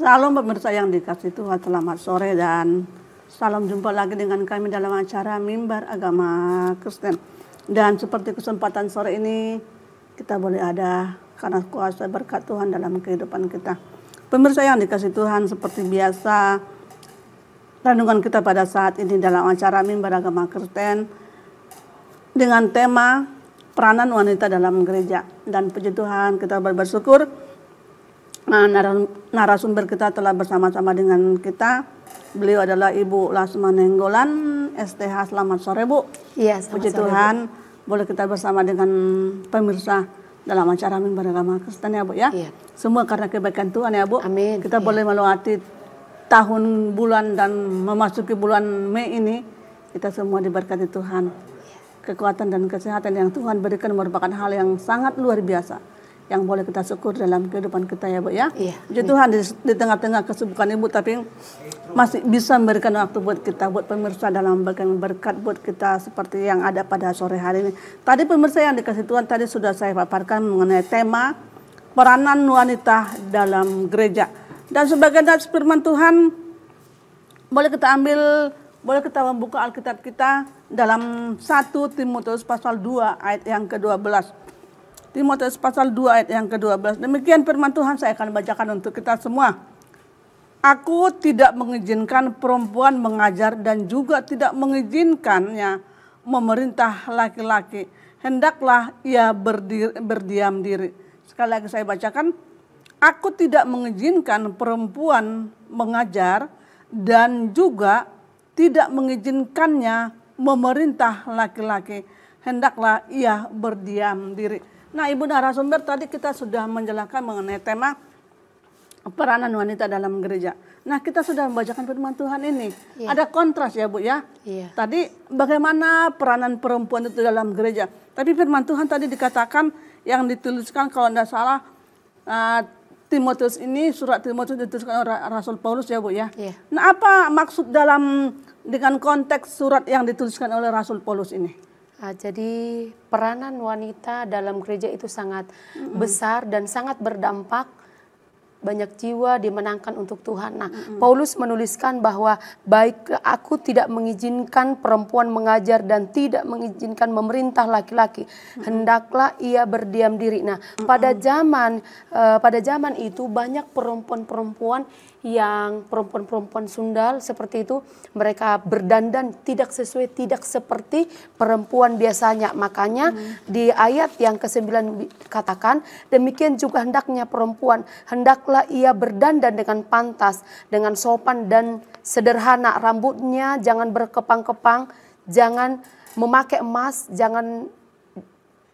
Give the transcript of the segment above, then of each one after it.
Salam pemirsa yang dikasih Tuhan, selamat sore dan salam jumpa lagi dengan kami dalam acara Mimbar Agama Kristen. Dan seperti kesempatan sore ini kita boleh ada karena kuasa berkat Tuhan dalam kehidupan kita. Pemirsa yang dikasih Tuhan, seperti biasa renungan kita pada saat ini dalam acara Mimbar Agama Kristen dengan tema peranan wanita dalam gereja. Dan puji Tuhan, kita bersyukur narasumber kita telah bersama-sama dengan kita. Beliau adalah Ibu Lasma Nenggolan, STH. Selamat sore, Bu. Iya, selamat puji sore, Tuhan, Bu. Boleh kita bersama dengan pemirsa dalam acara Mimbar Agama Kristen ya, Bu ya. Iya. Semua karena kebaikan Tuhan ya, Bu. Amin. Kita boleh melewati tahun, bulan, dan memasuki bulan Mei ini. Kita semua diberkati Tuhan. Kekuatan dan kesehatan yang Tuhan berikan merupakan hal yang sangat luar biasa, yang boleh kita syukur dalam kehidupan kita ya, Bu ya. Iya. Puji Tuhan, di tengah-tengah kesibukan Ibu tapi masih bisa memberikan waktu buat kita, buat pemirsa dalam bagian berkat buat kita seperti yang ada pada sore hari ini. Tadi pemirsa yang dikasih Tuhan, tadi sudah saya paparkan mengenai tema peranan wanita dalam gereja. Dan sebagai dari firman Tuhan, boleh kita membuka Alkitab kita dalam 1 Timotius pasal 2 ayat yang ke-12. Timotius pasal 2 ayat yang ke-12. Demikian firman Tuhan, saya akan bacakan untuk kita semua. Aku tidak mengizinkan perempuan mengajar dan juga tidak mengizinkannya memerintah laki-laki. Hendaklah ia berdiam diri. Sekali lagi saya bacakan. Aku tidak mengizinkan perempuan mengajar dan juga tidak mengizinkannya memerintah laki-laki. Hendaklah ia berdiam diri. Nah, Ibu narasumber, tadi kita sudah menjelaskan mengenai tema peranan wanita dalam gereja. Nah, kita sudah membacakan firman Tuhan ini. Iya. Ada kontras ya, Bu ya. Iya. Tadi bagaimana peranan perempuan itu dalam gereja. Tapi firman Tuhan tadi dikatakan yang dituliskan kalau tidak salah Timotius ini, surat Timotius dituliskan oleh Rasul Paulus ya, Bu ya. Iya. Nah, apa maksud dengan konteks surat yang dituliskan oleh Rasul Paulus ini? Jadi peranan wanita dalam gereja itu sangat besar dan sangat berdampak. Banyak jiwa dimenangkan untuk Tuhan. Nah, Paulus menuliskan bahwa baik aku tidak mengizinkan perempuan mengajar dan tidak mengizinkan memerintah laki-laki. Hendaklah ia berdiam diri. Nah, pada zaman itu banyak perempuan-perempuan sundal seperti itu, mereka berdandan tidak seperti perempuan biasanya. Makanya di ayat yang ke-9 katakan, demikian juga hendaknya perempuan, hendaklah ia berdandan dengan pantas, dengan sopan dan sederhana. Rambutnya jangan berkepang-kepang, jangan memakai emas, jangan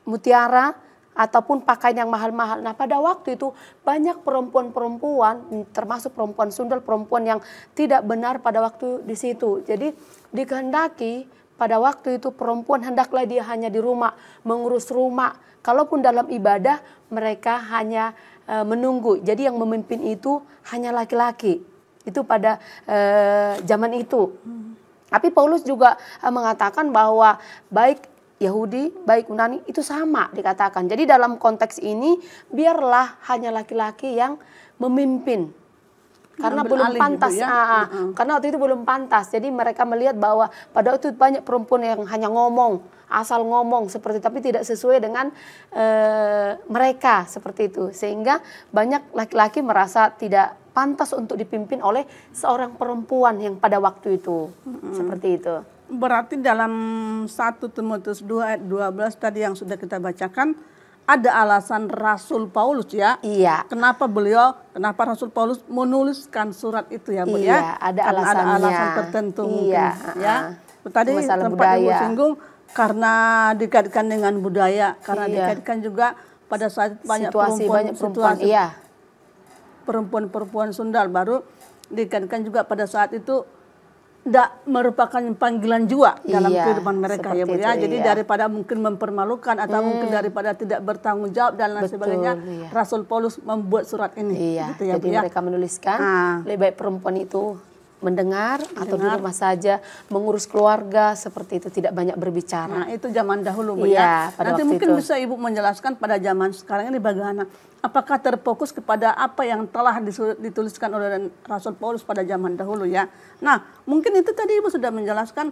mutiara, ataupun pakaian yang mahal-mahal. Nah, pada waktu itu banyak perempuan-perempuan, termasuk perempuan sundal, perempuan yang tidak benar pada waktu di situ. Jadi dikehendaki pada waktu itu perempuan hendaklah dia hanya di rumah, mengurus rumah. Kalaupun dalam ibadah mereka hanya menunggu. Jadi yang memimpin itu hanya laki-laki. Itu pada zaman itu. Tapi Paulus juga mengatakan bahwa baik Yahudi, baik Yunani itu sama dikatakan. Jadi dalam konteks ini biarlah hanya laki-laki yang memimpin. Karena belum pantas. Gitu ya? Karena waktu itu belum pantas. Jadi mereka melihat bahwa pada waktu itu banyak perempuan yang hanya ngomong, asal ngomong seperti, tapi tidak sesuai dengan mereka seperti itu. Sehingga banyak laki-laki merasa tidak pantas untuk dipimpin oleh seorang perempuan yang pada waktu itu. Seperti itu. Berarti dalam 1 Timotius 2 ayat 12 tadi yang sudah kita bacakan, ada alasan Rasul Paulus ya. Iya. Kenapa Rasul Paulus menuliskan surat itu ya, Bu ya? Iya, ada alasannya. Ada alasan tertentu mungkin ya. Tadi masalah tempat Ibu budaya. singgung karena dikaitkan dengan budaya, karena dikaitkan juga pada saat banyak perempuan sundal, baru dikaitkan juga pada saat itu tidak merupakan panggilan jiwa dalam kehidupan mereka ya, Bu ya. Jadi daripada mungkin mempermalukan atau mungkin daripada tidak bertanggung jawab dan lain sebagainya, Rasul Paulus membuat surat ini. Iya, gitu ya, jadi mereka menuliskan lebih baik perempuan itu mendengar atau di rumah saja mengurus keluarga seperti itu, tidak banyak berbicara. Nah, itu zaman dahulu, Bu, Iya, ya. pada Nanti waktu mungkin itu. bisa Ibu menjelaskan pada zaman sekarang ini bagaimana? Apakah terfokus kepada apa yang telah dituliskan oleh Rasul Paulus pada zaman dahulu, ya? Nah, mungkin itu tadi Ibu sudah menjelaskan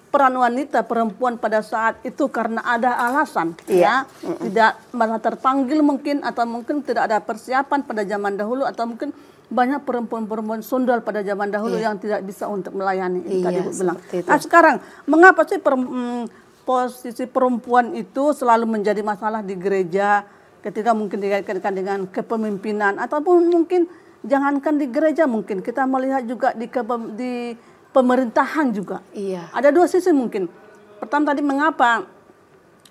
peran wanita perempuan pada saat itu karena ada alasan, ya, tidak malah terpanggil mungkin, atau mungkin tidak ada persiapan pada zaman dahulu, atau mungkin banyak perempuan-perempuan sundal pada zaman dahulu yang tidak bisa untuk melayani. Itu tadi Bu bilang. Nah, sekarang mengapa sih posisi perempuan itu selalu menjadi masalah di gereja ketika mungkin dikaitkan dengan kepemimpinan, ataupun mungkin jangankan di gereja, mungkin kita melihat juga di pemerintahan juga. Iya. Ada dua sisi mungkin. Pertama tadi, mengapa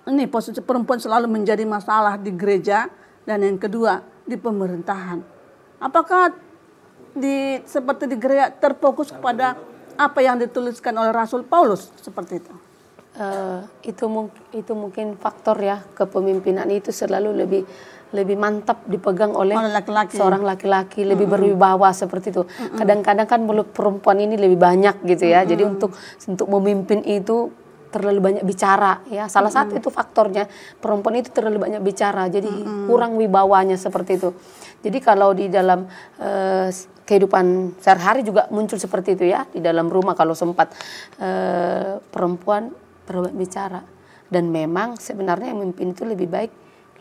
ini posisi perempuan selalu menjadi masalah di gereja, dan yang kedua di pemerintahan. Apakah seperti di gereja terfokus kepada apa yang dituliskan oleh Rasul Paulus seperti itu? Itu mungkin faktor ya, kepemimpinan itu selalu lebih mantap dipegang oleh seorang laki-laki, lebih berwibawa seperti itu. Kadang-kadang kan mulut perempuan ini lebih banyak gitu ya. Jadi untuk memimpin itu terlalu banyak bicara ya. Salah satu itu faktornya, perempuan itu terlalu banyak bicara, jadi kurang wibawanya seperti itu. Jadi kalau di dalam kehidupan sehari-hari juga muncul seperti itu ya. Di dalam rumah kalau sempat perempuan berbicara, dan memang sebenarnya yang memimpin itu lebih baik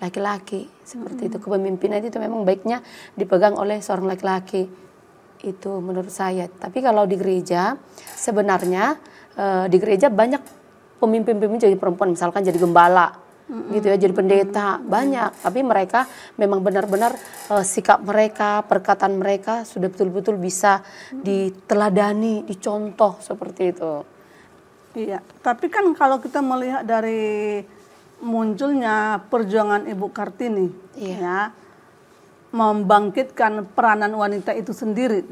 laki-laki seperti itu. Kepemimpinan itu memang baiknya dipegang oleh seorang laki-laki, itu menurut saya. Tapi kalau di gereja sebenarnya di gereja banyak pemimpin-pemimpin jadi perempuan, misalkan jadi gembala gitu ya, jadi pendeta banyak. Tapi mereka memang benar-benar sikap mereka, perkataan mereka sudah betul-betul bisa diteladani, dicontoh seperti itu. Iya, tapi kan kalau kita melihat dari munculnya perjuangan Ibu Kartini, ya, membangkitkan peranan wanita itu sendiri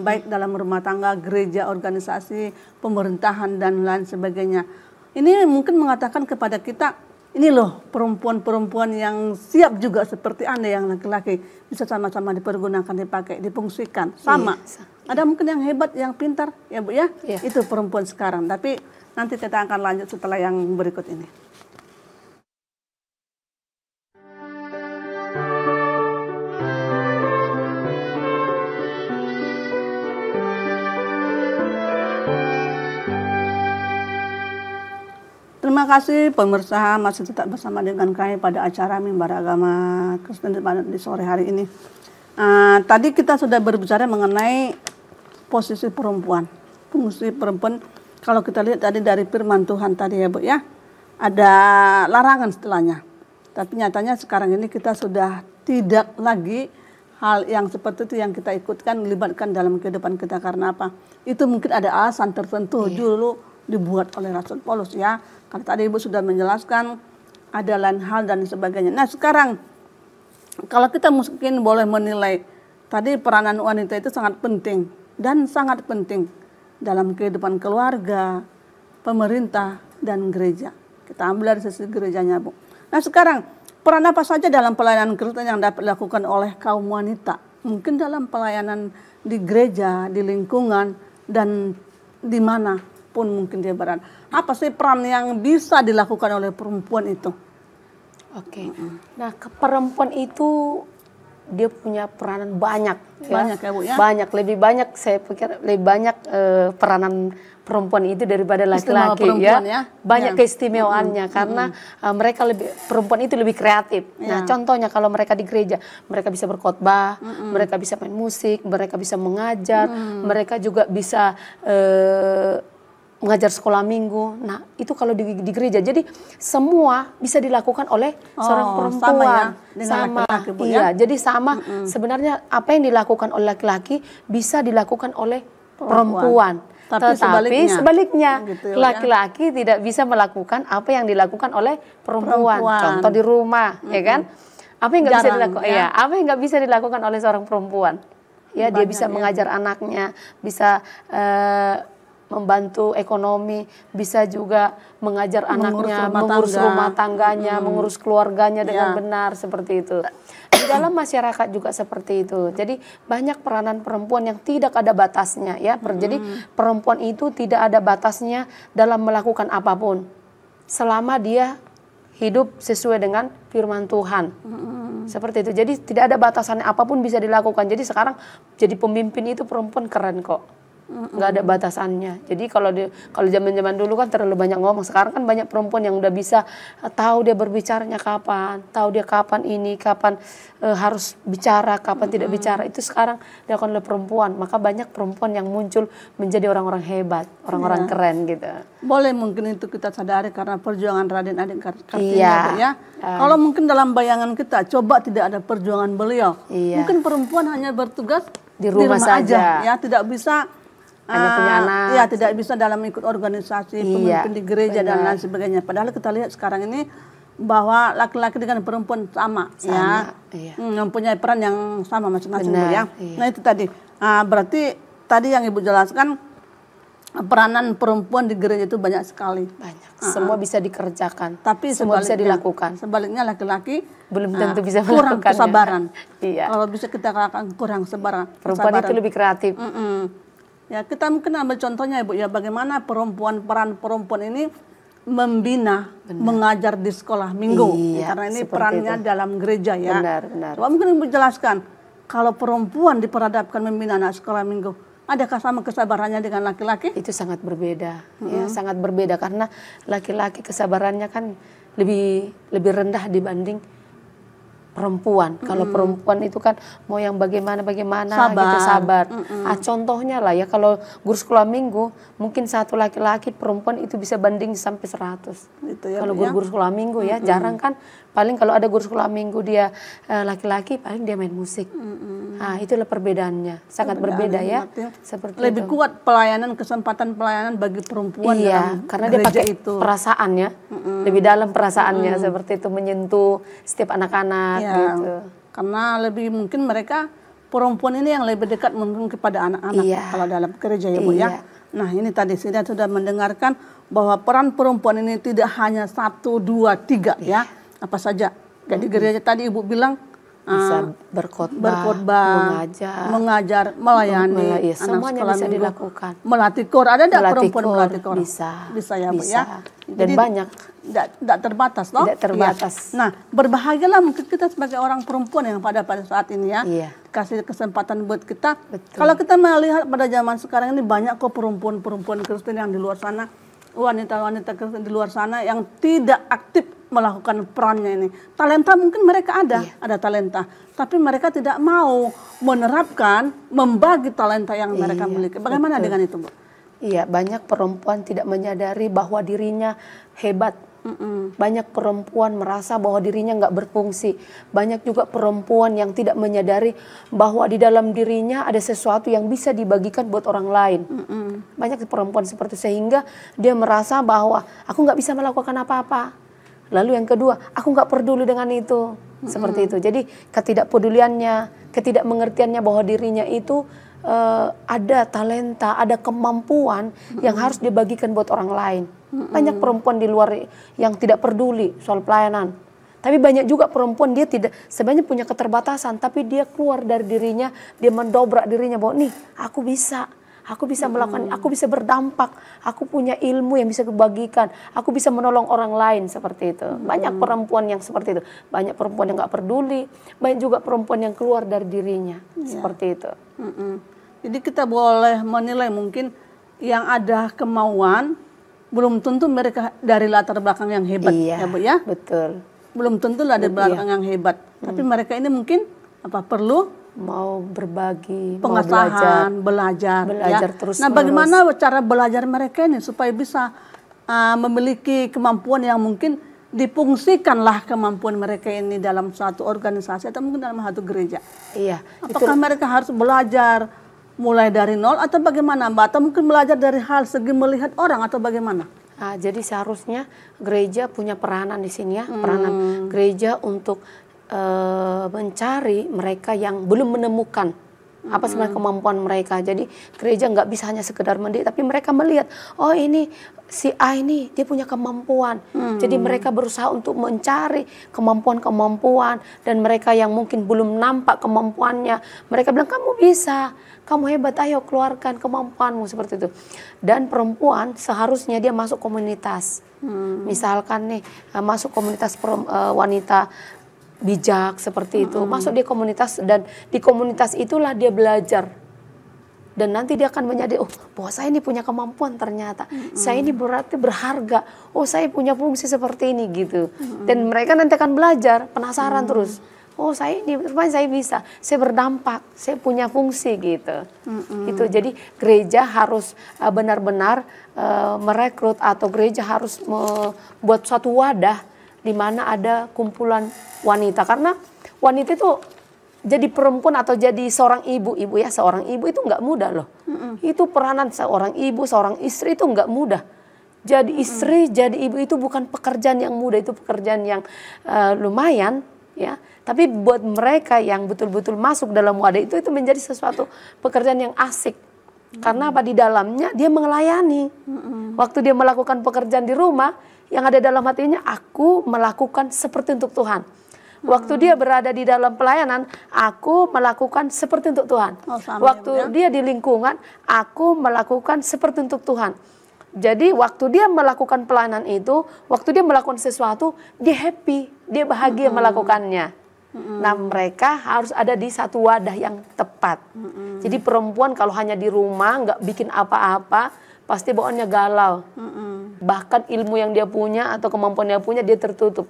baik dalam rumah tangga, gereja, organisasi, pemerintahan dan lain sebagainya. Ini mungkin mengatakan kepada kita, ini loh perempuan-perempuan yang siap juga seperti Anda yang laki-laki, bisa sama-sama dipergunakan, dipakai, difungsikan sama. Ada mungkin yang hebat, yang pintar, ya Bu ya. Itu perempuan sekarang. Tapi nanti kita akan lanjut setelah yang berikut ini. Terima kasih pemirsa, masih tetap bersama dengan kami pada acara Mimbar Agama Kristen di sore hari ini. Tadi kita sudah berbicara mengenai posisi perempuan, fungsi perempuan. Kalau kita lihat tadi dari firman Tuhan tadi ya Bu ya, ada larangan setelahnya. Tapi nyatanya sekarang ini kita sudah tidak lagi hal yang seperti itu yang kita ikutkan, melibatkan dalam kehidupan kita. Karena apa? Itu mungkin ada alasan tertentu dulu dibuat oleh Rasul Paulus ya. Karena tadi Ibu sudah menjelaskan ada lain hal dan sebagainya. Nah sekarang kalau kita mungkin boleh menilai, tadi peranan wanita itu sangat penting dan sangat penting dalam kehidupan keluarga, pemerintah, dan gereja. Kita ambil dari sisi gerejanya Bu. Nah sekarang peran apa saja dalam pelayanan Kristen yang dapat dilakukan oleh kaum wanita? Mungkin dalam pelayanan di gereja, di lingkungan, dan di mana pun mungkin dia berada. Apa sih peran yang bisa dilakukan oleh perempuan itu? Oke. Nah, perempuan itu dia punya peranan banyak. Banyak ya Bu ya? Banyak, lebih banyak, saya pikir lebih banyak peranan perempuan itu daripada laki-laki ya. Banyak keistimewaannya karena perempuan itu lebih kreatif. Nah, contohnya kalau mereka di gereja, mereka bisa berkhotbah, mereka bisa main musik, mereka bisa mengajar, mereka juga bisa mengajar sekolah minggu. Nah, itu kalau di gereja. Jadi semua bisa dilakukan oleh seorang perempuan. Sama laki-laki, Bu, ya? Jadi sama. Sebenarnya apa yang dilakukan oleh laki-laki bisa dilakukan oleh perempuan. Tetapi sebaliknya gitu, laki-laki tidak bisa melakukan apa yang dilakukan oleh perempuan. Contoh di rumah, ya kan? Apa yang nggak bisa dilakukan? Ya, apa yang nggak bisa dilakukan oleh seorang perempuan? Ya, dia bisa mengajar anaknya, bisa membantu ekonomi, bisa juga mengajar anaknya, mengurus rumah tangganya, mengurus keluarganya dengan benar, seperti itu. Di dalam masyarakat juga seperti itu. Jadi banyak peranan perempuan yang tidak ada batasnya, ya. Jadi perempuan itu tidak ada batasnya dalam melakukan apapun, selama dia hidup sesuai dengan firman Tuhan. Seperti itu. Jadi tidak ada batasannya, apapun bisa dilakukan. Jadi sekarang jadi pemimpin itu perempuan keren kok. Nggak ada batasannya. Jadi kalau zaman-zaman dulu kan terlalu banyak ngomong. Sekarang kan banyak perempuan yang udah bisa tahu dia berbicaranya kapan, tahu dia kapan harus bicara, kapan tidak bicara. Itu sekarang dilakukan oleh perempuan. Maka banyak perempuan yang muncul menjadi orang-orang hebat, orang-orang keren gitu. Boleh mungkin itu kita sadari karena perjuangan Raden Adi Kartini, ya. Kalau mungkin dalam bayangan kita coba tidak ada perjuangan beliau. Mungkin perempuan hanya bertugas di rumah saja, ya, tidak bisa hanya punya anak. Ya, tidak bisa dalam ikut organisasi, pemimpin di gereja dan lain sebagainya. Padahal kita lihat sekarang ini bahwa laki-laki dengan perempuan sama. Ya, mempunyai peran yang sama masing-masing, Bu, ya. Nah, itu tadi. Berarti tadi yang Ibu jelaskan peranan perempuan di gereja itu banyak sekali. Banyak. Semua bisa dikerjakan. Tapi semua bisa dilakukan. Sebaliknya laki-laki belum tentu bisa kurang melakukannya. kesabaran. Iya. Kalau bisa kita katakan kurang kesabaran. Perempuan itu lebih kreatif. Ya, kita mungkin ambil contohnya, Ibu, ya, bagaimana peran perempuan ini membina, mengajar di sekolah minggu. Karena ini perannya dalam gereja, ya. Benar. Coba mungkin Ibu jelaskan, kalau perempuan diperhadapkan membina anak sekolah minggu, adakah sama kesabarannya dengan laki-laki? Itu sangat berbeda, ya, sangat berbeda karena laki-laki kesabarannya kan lebih rendah dibanding perempuan. Kalau perempuan itu kan mau yang bagaimana gitu, sabar. Contohnya lah ya, kalau guru sekolah minggu mungkin satu laki-laki, perempuan itu bisa banding sampai 100. Gitu ya, kalau guru sekolah minggu, ya, jarang kan. Paling kalau ada guru sekolah minggu dia laki-laki, paling dia main musik. Itulah perbedaannya, sangat berbeda, ya. Seperti lebih itu. Kuat kesempatan pelayanan bagi perempuan dalam karena dia pakai itu perasaannya, lebih dalam perasaannya, seperti itu, menyentuh setiap anak-anak, gitu. Karena lebih mungkin mereka perempuan ini yang lebih dekat mungkin kepada anak-anak kalau dalam gereja, ya, Bu, ya. Nah, ini tadi saya sudah mendengarkan bahwa peran perempuan ini tidak hanya 1, 2, 3, ya. Apa saja. Jadi gereja tadi Ibu bilang bisa berkhotbah, mengajar, melayani, semuanya bisa dilakukan. Melatih kor, ada tidak perempuan melatih kor? Bisa, ya, Bu, ya. Dan jadi, banyak. Tidak terbatas, toh? Tidak terbatas. Nah, berbahagialah mungkin kita sebagai orang perempuan yang pada saat ini, ya, kasih kesempatan buat kita. Kalau kita melihat pada zaman sekarang ini banyak kok perempuan Kristen yang di luar sana, wanita-wanita Kristen di luar sana yang tidak aktif melakukan perannya ini. Talenta mungkin mereka ada talenta, tapi mereka tidak mau menerapkan, membagi talenta yang mereka miliki. Bagaimana dengan itu, Bu? Iya, banyak perempuan tidak menyadari bahwa dirinya hebat. Banyak perempuan merasa bahwa dirinya nggak berfungsi. Banyak juga perempuan yang tidak menyadari bahwa di dalam dirinya ada sesuatu yang bisa dibagikan buat orang lain. Banyak perempuan seperti itu, sehingga dia merasa bahwa aku nggak bisa melakukan apa-apa. Lalu yang kedua, aku nggak peduli dengan itu. Seperti itu. Jadi ketidakpeduliannya, ketidakmengertiannya bahwa dirinya itu ada talenta, ada kemampuan yang harus dibagikan buat orang lain. Banyak perempuan di luar yang tidak peduli soal pelayanan. Tapi banyak juga perempuan dia tidak, sebenarnya punya keterbatasan, tapi dia keluar dari dirinya, dia mendobrak dirinya bahwa nih aku bisa melakukan, aku bisa berdampak, aku punya ilmu yang bisa kebagikan, aku bisa menolong orang lain, seperti itu. Banyak perempuan yang seperti itu, banyak perempuan yang nggak peduli, banyak juga perempuan yang keluar dari dirinya, seperti itu. Jadi kita boleh menilai mungkin yang ada kemauan, belum tentu mereka dari latar belakang yang hebat, ya, Bu, ya. Betul. Belum tentu latar belakang yang hebat, tapi mereka ini mungkin perlu mau berbagi, pengasahan, belajar ya. Terus. Nah, bagaimana cara belajar mereka ini supaya bisa memiliki kemampuan yang mungkin difungsikanlah kemampuan mereka ini dalam suatu organisasi atau mungkin dalam satu gereja? Iya. Apakah mereka harus belajar mulai dari nol atau bagaimana, Mbak? Atau mungkin belajar dari hal segi melihat orang atau bagaimana? Jadi seharusnya gereja punya peranan di sini, ya, peranan gereja untuk mencari mereka yang belum menemukan apa sebenarnya kemampuan mereka. Jadi gereja nggak bisa hanya sekedar mendidik, tapi mereka melihat, oh ini si A ini dia punya kemampuan. Jadi mereka berusaha untuk mencari kemampuan-kemampuan, dan mereka yang mungkin belum nampak kemampuannya, mereka bilang kamu bisa, kamu hebat, ayo keluarkan kemampuanmu, seperti itu. Dan perempuan seharusnya dia masuk komunitas. Misalkan nih masuk komunitas wanita bijak seperti itu, masuk di komunitas, dan di komunitas itulah dia belajar, dan nanti dia akan menyadari, oh bahwa saya ini punya kemampuan, ternyata saya ini berarti berharga, oh saya punya fungsi seperti ini gitu. Dan mereka nanti akan belajar, penasaran terus, oh saya ini rupanya saya bisa, saya berdampak, saya punya fungsi gitu. Gitu. Jadi gereja harus benar-benar merekrut, atau gereja harus membuat suatu wadah di mana ada kumpulan wanita, karena wanita itu jadi perempuan atau jadi seorang ibu ya, seorang ibu itu nggak mudah loh. Itu peranan seorang ibu, seorang istri itu nggak mudah. Jadi istri, jadi ibu itu bukan pekerjaan yang mudah, itu pekerjaan yang lumayan ya. Tapi buat mereka yang betul-betul masuk dalam wadah itu menjadi sesuatu pekerjaan yang asik. Karena apa, di dalamnya dia melayani. Waktu dia melakukan pekerjaan di rumah, yang ada dalam hatinya, aku melakukan seperti untuk Tuhan. Waktu dia berada di dalam pelayanan, aku melakukan seperti untuk Tuhan. Waktu dia di lingkungan, aku melakukan seperti untuk Tuhan. Jadi waktu dia melakukan pelayanan itu, waktu dia melakukan sesuatu, dia happy, dia bahagia melakukannya. Nah mereka harus ada di satu wadah yang tepat. Jadi perempuan kalau hanya di rumah, nggak bikin apa-apa, pasti bawaannya galau. Bahkan ilmu yang dia punya atau kemampuan yang dia punya, dia tertutup.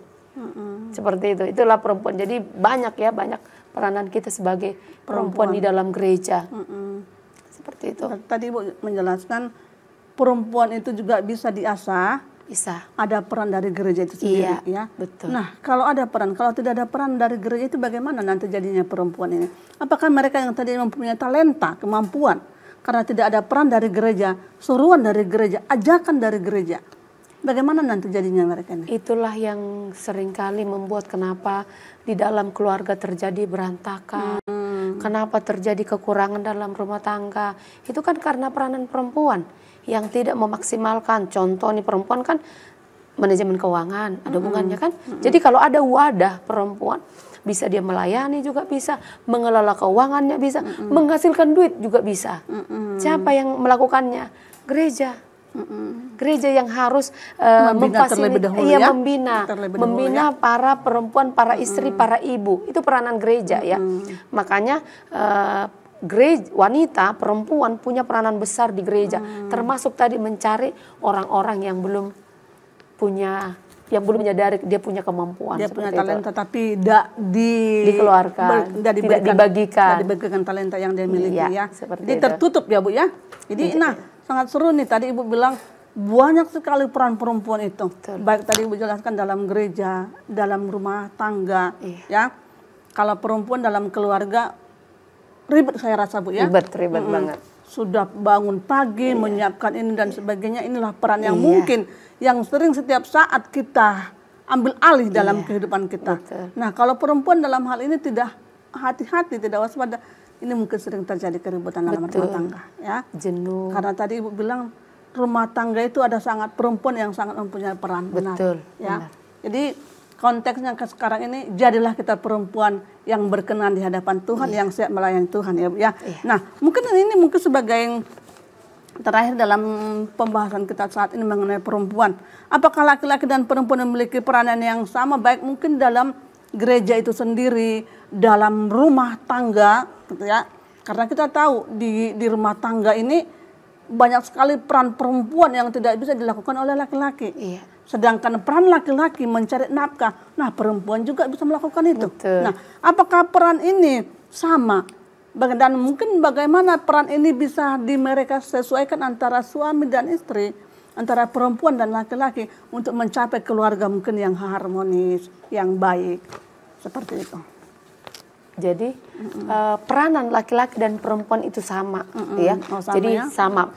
Seperti itu. Itulah perempuan. Jadi banyak ya, banyak peranan kita sebagai perempuan di dalam gereja. Seperti itu. Tadi Ibu menjelaskan perempuan itu juga bisa diasah. Bisa. Ada peran dari gereja itu sendiri. Iya, ya. betul. Nah kalau ada peran, kalau tidak ada peran dari gereja itu bagaimana nanti jadinya perempuan ini? Apakah mereka yang tadi mempunyai talenta, kemampuan, karena tidak ada peran dari gereja, suruhan dari gereja, ajakan dari gereja, bagaimana nanti jadinya mereka ini? Itulah yang seringkali membuat kenapa di dalam keluarga terjadi berantakan, kenapa terjadi kekurangan dalam rumah tangga. Itu kan karena peranan perempuan yang tidak memaksimalkan. Contoh nih, perempuan kan manajemen keuangan, ada hubungannya kan. Jadi kalau ada wadah perempuan, bisa dia melayani juga bisa, mengelola keuangannya bisa, menghasilkan duit juga bisa. Siapa yang melakukannya? Gereja. Gereja yang harus membina para perempuan, para istri, para ibu. Itu peranan gereja ya. Makanya gereja, wanita, perempuan punya peranan besar di gereja, termasuk tadi mencari orang-orang yang belum punya, yang belum menyadari dia punya kemampuan. Dia punya talenta tapi tidak dikeluarkan, tidak dibagikan talenta yang dia miliki ya. Jadi tertutup ya Bu ya. Jadi sangat seru nih tadi Ibu bilang banyak sekali peran perempuan itu. Baik tadi Ibu jelaskan dalam gereja, dalam rumah tangga ya. Kalau perempuan dalam keluarga ribet saya rasa Bu ya. Ribet banget. Sudah bangun pagi, menyiapkan ini dan sebagainya. Inilah peran yang mungkin yang sering setiap saat kita ambil alih dalam kehidupan kita. Nah kalau perempuan dalam hal ini tidak hati-hati, tidak waspada, ini mungkin sering terjadi keributan dalam rumah tangga ya. Jenuh. Karena tadi Ibu bilang rumah tangga itu ada sangat perempuan yang sangat mempunyai peran. Betul. Ya. Jadi konteksnya sekarang ini, jadilah kita perempuan yang berkenan di hadapan Tuhan, yang siap melayani Tuhan ya Bu ya. Nah mungkin ini sebagai yang terakhir dalam pembahasan kita saat ini mengenai perempuan. Apakah laki-laki dan perempuan memiliki peranan yang sama, baik mungkin dalam gereja itu sendiri, dalam rumah tangga gitu ya. Karena kita tahu di rumah tangga ini banyak sekali peran perempuan yang tidak bisa dilakukan oleh laki-laki. Sedangkan peran laki-laki mencari nafkah, nah perempuan juga bisa melakukan itu. Nah, apakah peran ini sama? Dan mungkin bagaimana peran ini bisa mereka sesuaikan antara suami dan istri, antara perempuan dan laki-laki untuk mencapai keluarga mungkin yang harmonis, yang baik, seperti itu. Jadi peranan laki-laki dan perempuan itu sama, ya.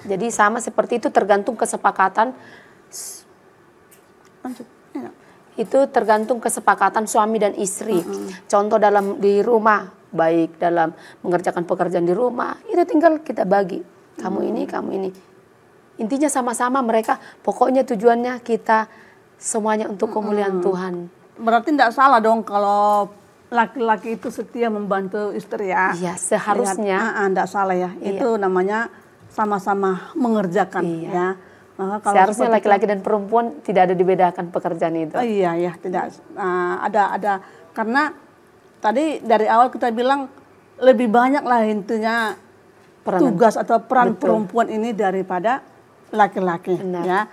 Jadi sama seperti itu, tergantung kesepakatan. Itu tergantung kesepakatan suami dan istri. Contoh di rumah baik dalam mengerjakan pekerjaan di rumah, itu tinggal kita bagi. Kamu ini, kamu ini. Intinya sama-sama mereka, pokoknya tujuannya kita semuanya untuk kemuliaan Tuhan. Berarti tidak salah dong kalau laki-laki itu setia membantu istri ya. Iya, seharusnya. Tidak salah ya. Iya. Itu namanya sama-sama mengerjakan ya. Kalau seharusnya laki-laki dan perempuan tidak ada dibedakan pekerjaan itu. Iya ya, tidak ada karena tadi dari awal kita bilang lebih banyak lah intinya tugas atau peran perempuan ini daripada laki-laki ya.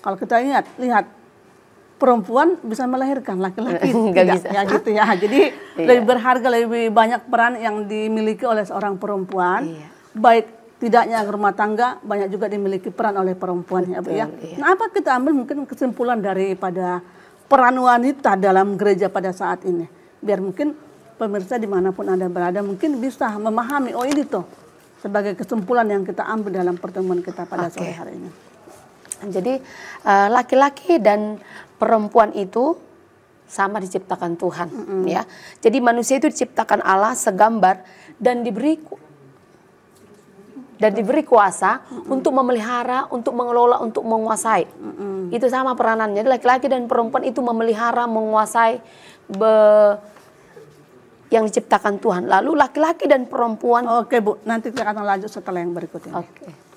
Kalau kita lihat perempuan bisa melahirkan, laki-laki tidak bisa. Ya gitu ya. Jadi lebih berharga, lebih banyak peran yang dimiliki oleh seorang perempuan. Baik tidaknya rumah tangga, banyak juga dimiliki peran oleh perempuan ya Bu ya. Nah, apa kita ambil mungkin kesimpulan daripada peran wanita dalam gereja pada saat ini? Biar mungkin pemirsa dimanapun Anda berada mungkin bisa memahami, oh ini tuh sebagai kesimpulan yang kita ambil dalam pertemuan kita pada sore hari ini. Jadi laki-laki dan perempuan itu sama diciptakan Tuhan ya. Jadi manusia itu diciptakan Allah segambar dan diberi kuasa untuk memelihara, untuk mengelola, untuk menguasai. Itu sama peranannya. Jadi laki-laki dan perempuan itu memelihara, menguasai yang diciptakan Tuhan. Lalu laki-laki dan perempuan. Oke Bu, nanti kita akan lanjut setelah yang berikut ini. Oke.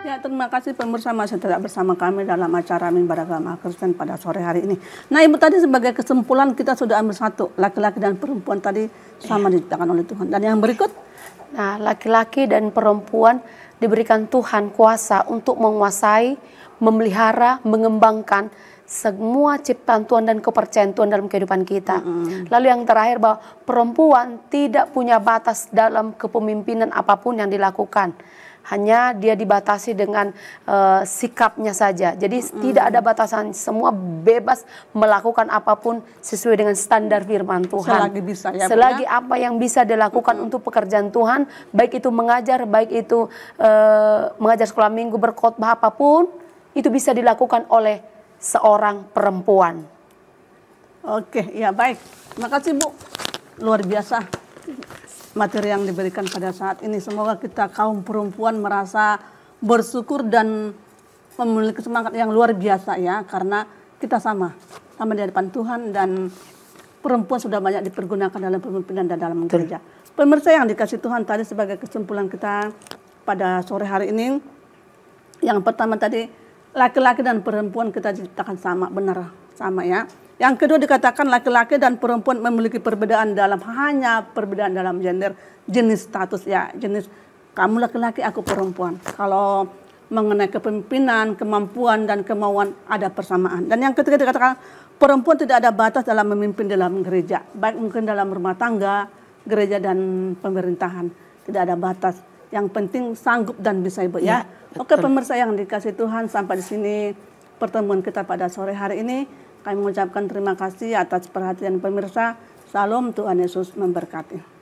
Ya, terima kasih pemirsa masih tetap bersama kami dalam acara Mimbar Agama Kristen pada sore hari ini. Nah, Ibu tadi sebagai kesimpulan kita sudah ambil satu, laki-laki dan perempuan tadi sama diciptakan oleh Tuhan. Dan yang berikut? Nah, laki-laki dan perempuan diberikan Tuhan kuasa untuk menguasai, memelihara, mengembangkan semua ciptaan Tuhan dan kepercayaan Tuhan dalam kehidupan kita. Lalu yang terakhir bahwa perempuan tidak punya batas dalam kepemimpinan apapun yang dilakukan. Hanya dia dibatasi dengan sikapnya saja. Jadi tidak ada batasan, semua bebas melakukan apapun sesuai dengan standar firman Tuhan. Selagi bisa ya. Selagi apa yang bisa dilakukan untuk pekerjaan Tuhan, baik itu mengajar, baik itu mengajar sekolah minggu, berkhotbah apapun, itu bisa dilakukan oleh seorang perempuan. Oke, ya baik. Terima kasih Bu. Luar biasa materi yang diberikan pada saat ini. Semoga kita kaum perempuan merasa bersyukur dan memiliki semangat yang luar biasa ya. Karena kita sama di hadapan Tuhan dan perempuan sudah banyak dipergunakan dalam pemimpinan dan dalam gereja. Pemirsa yang dikasih Tuhan, tadi sebagai kesimpulan kita pada sore hari ini. Yang pertama tadi, laki-laki dan perempuan kita diciptakan sama, benar sama ya. Yang kedua dikatakan laki-laki dan perempuan memiliki perbedaan hanya perbedaan dalam gender, jenis status ya, jenis kamu laki-laki, aku perempuan. Kalau mengenai kepemimpinan, kemampuan dan kemauan ada persamaan. Dan yang ketiga dikatakan perempuan tidak ada batas dalam memimpin dalam gereja, baik mungkin dalam rumah tangga, gereja dan pemerintahan, tidak ada batas. Yang penting sanggup dan bisa Ibu ya. Oke pemirsa yang dikasih Tuhan, sampai di sini pertemuan kita pada sore hari ini. Kami mengucapkan terima kasih atas perhatian pemirsa. Salam, Tuhan Yesus memberkati.